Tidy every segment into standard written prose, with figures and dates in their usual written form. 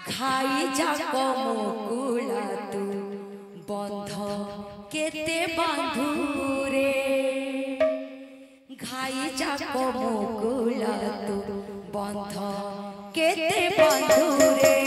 खाई जाक मुकुला तू बंध केते बांधु रे खाई जाक मुकुला तू बंध केते बांधु रे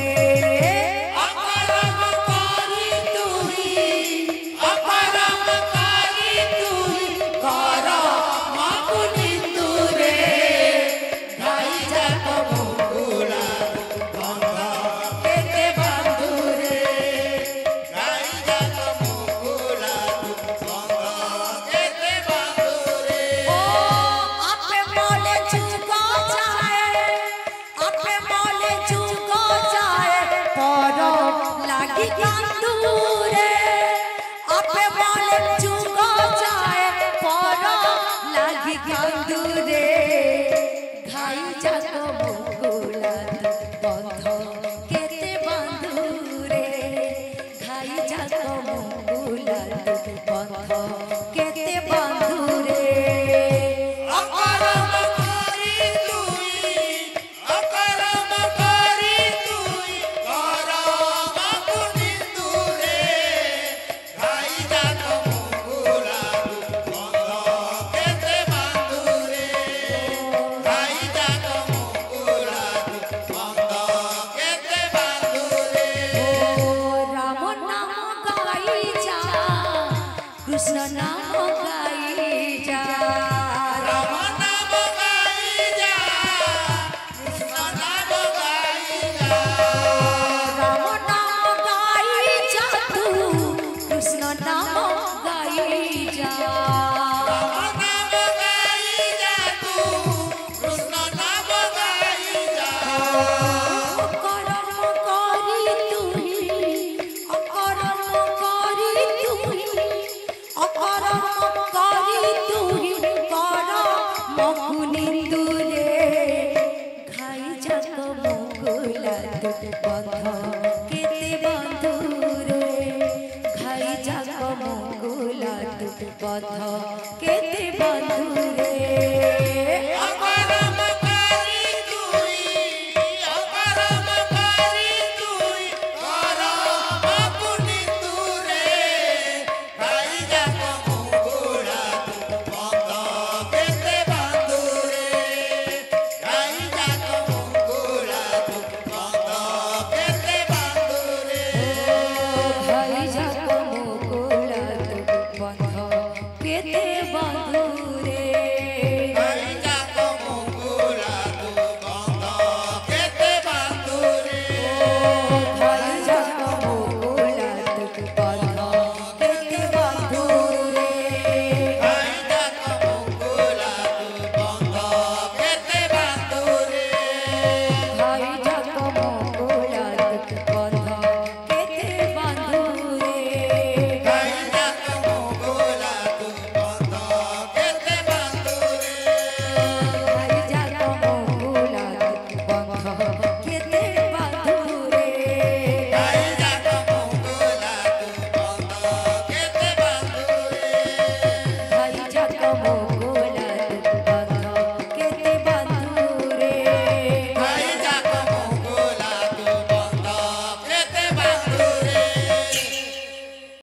कृष्ण नाम गाई जा राम नाम गाई जा कृष्ण नाम गाई जा राम नाम गाई जा तू कृष्ण नाम गाई जा राम नाम गाई जा तू कृष्ण नाम गाई जा करम करी तुही अकरम करी तुही अकरम करी तुही कर मकुनिंदु रे खाई जाक मुकुला तू बंध केते बंधु रे खाई जाक मुकुला तू बंध